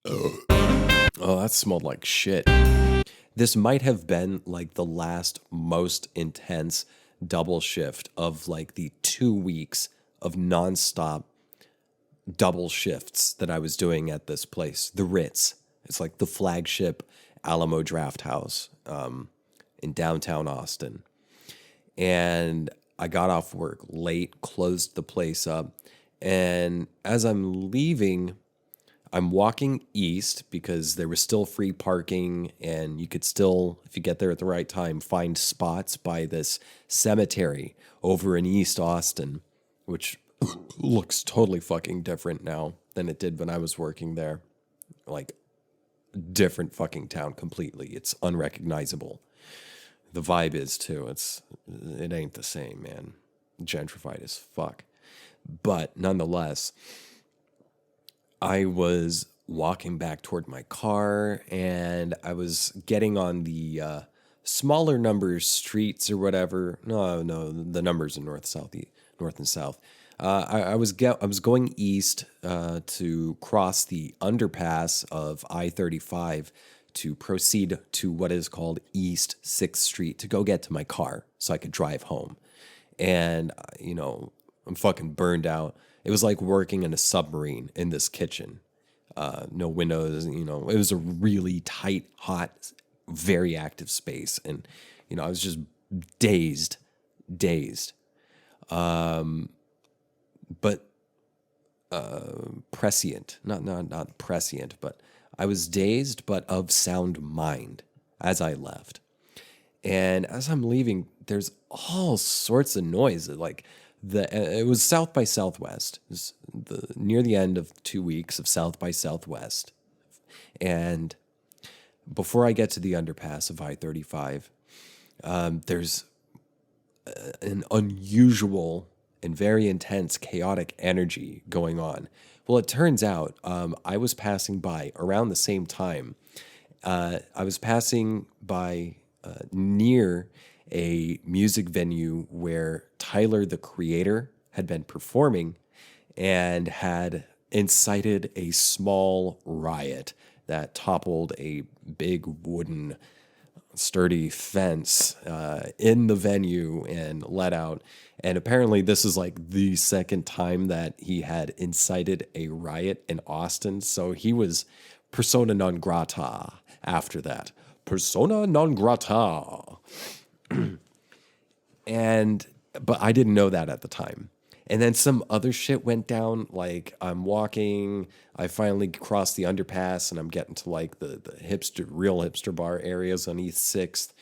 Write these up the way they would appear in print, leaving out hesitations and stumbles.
Oh, that smelled like shit. This might have been like the last most intense double shift of like the 2 weeks of nonstop double shifts that I was doing at this place, the Ritz. It's like the flagship Alamo Draft House in downtown Austin. And I got off work late, closed the place up. And as I'm leaving, I'm walking east because there was still free parking, and you could still, if you get there at the right time, find spots by this cemetery over in East Austin, which looks totally fucking different now than it did when I was working there. Like, different fucking town completely. It's unrecognizable. The vibe is too. It ain't the same, man. Gentrified as fuck. But nonetheless, I was walking back toward my car, and I was getting on the smaller numbers streets or whatever. No, the numbers in north and south. I was going east to cross the underpass of I-35 to proceed to what is called East 6th Street to go get to my car so I could drive home. And, I'm fucking burned out. It was like working in a submarine in this kitchen. No windows, it was a really tight, hot, very active space. And, I was just dazed. But prescient, not prescient, but I was dazed, but of sound mind as I left. And as I'm leaving, there's all sorts of noise. Like it was South by Southwest. It was near the end of 2 weeks of South by Southwest. And before I get to the underpass of I-35, there's an unusual and very intense chaotic energy going on. Well, it turns out I was passing by around the same time. I was passing by near a music venue where Tyler, the Creator, had been performing and had incited a small riot that toppled a big wooden sturdy fence in the venue and let out. And apparently this is like the second time that he had incited a riot in Austin. So he was persona non grata after that. Persona non grata. But I didn't know that at the time. And then some other shit went down. Like I'm walking, I finally crossed the underpass, and I'm getting to like the real hipster bar areas on East 6th.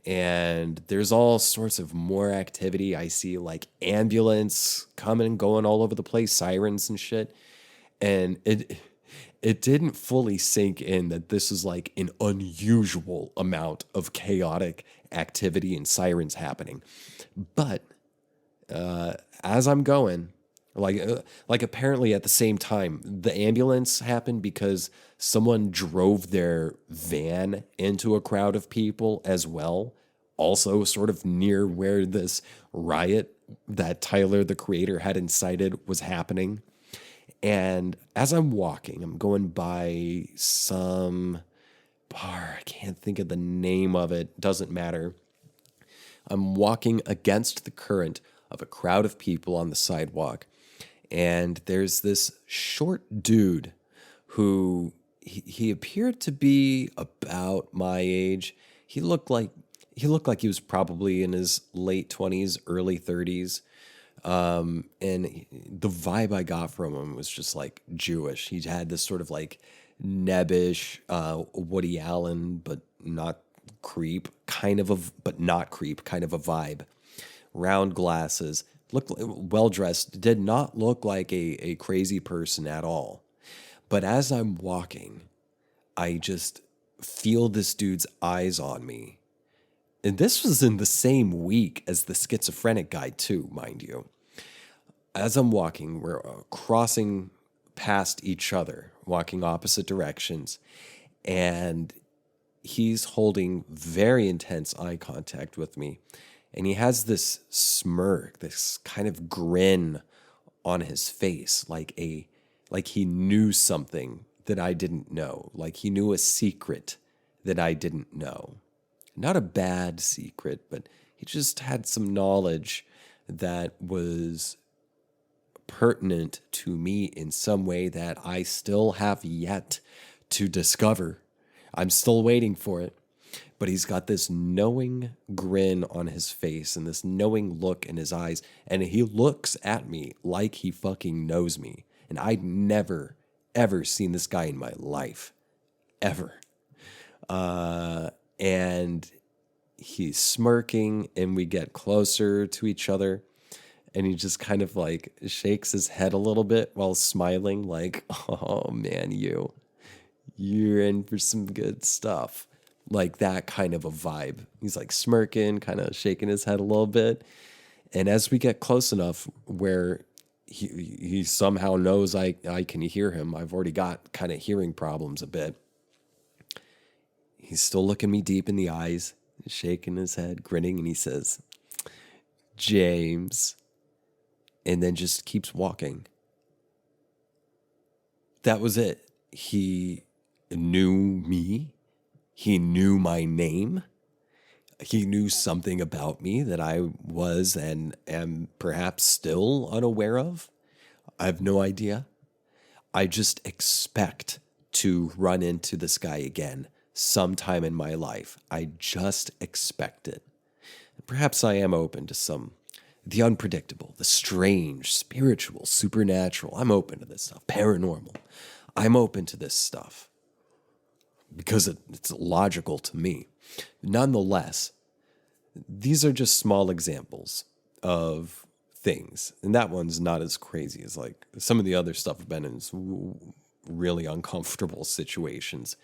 And there's all sorts of more activity. I see like ambulance coming and going all over the place, sirens and shit. And it didn't fully sink in that this is like an unusual amount of chaotic activity and sirens happening. But as I'm going, like apparently at the same time, the ambulance happened because someone drove their van into a crowd of people as well, also sort of near where this riot that Tyler, the Creator, had incited was happening. And as I'm walking, I'm going by some bar. I can't think of the name of it. Doesn't matter. I'm walking against the current of a crowd of people on the sidewalk. And there's this short dude who he appeared to be about my age. He looked like he was probably in his late 20s, early 30s. And the vibe I got from him was just like Jewish. He had this sort of like nebbish Woody Allen, but not creep, but not creep, kind of a vibe. Round glasses, looked well dressed, did not look like a crazy person at all. But as I'm walking, I just feel this dude's eyes on me. And this was in the same week as the schizophrenic guy too, mind you. As I'm walking, we're crossing past each other, walking opposite directions, and he's holding very intense eye contact with me. And he has this smirk, this kind of grin on his face, like he knew something that I didn't know. Like he knew a secret that I didn't know. Not a bad secret, but he just had some knowledge that was pertinent to me in some way that I still have yet to discover. I'm still waiting for it. But he's got this knowing grin on his face and this knowing look in his eyes. And he looks at me like he fucking knows me. And I'd never, ever seen this guy in my life. Ever. And he's smirking and we get closer to each other. And he just kind of like shakes his head a little bit while smiling like, oh man, you're in for some good stuff. Like that kind of a vibe. He's like smirking, kind of shaking his head a little bit. And as we get close enough where he somehow knows I can hear him, I've already got kind of hearing problems a bit. He's still looking me deep in the eyes, shaking his head, grinning, and he says, James, and then just keeps walking. That was it. He knew me. He knew my name. He knew something about me that I was and am perhaps still unaware of. I have no idea. I just expect to run into this guy again sometime in my life. I just expect it. Perhaps I am open to the unpredictable, the strange, spiritual, supernatural. I'm open to this stuff. Paranormal. I'm open to this stuff. Because it's logical to me. Nonetheless, these are just small examples of things. And that one's not as crazy as like some of the other stuff I've been in really uncomfortable situations.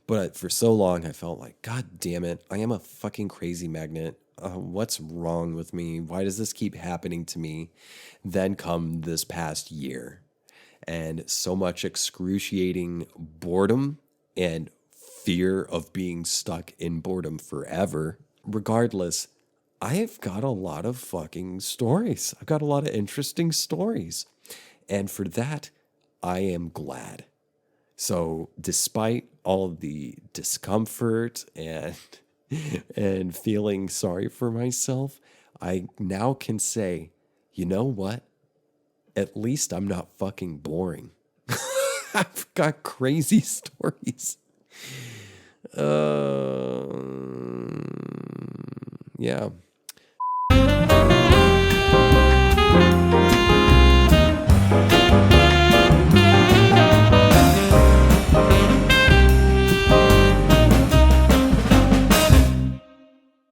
But for so long, I felt like, God damn it, I am a fucking crazy magnet. What's wrong with me? Why does this keep happening to me? Then come this past year. And so much excruciating boredom and fear of being stuck in boredom forever. Regardless, I've got a lot of fucking stories. I've got a lot of interesting stories. And for that, I am glad. So despite all of the discomfort and feeling sorry for myself, I now can say, you know what? At least I'm not fucking boring. I've got crazy stories. Yeah.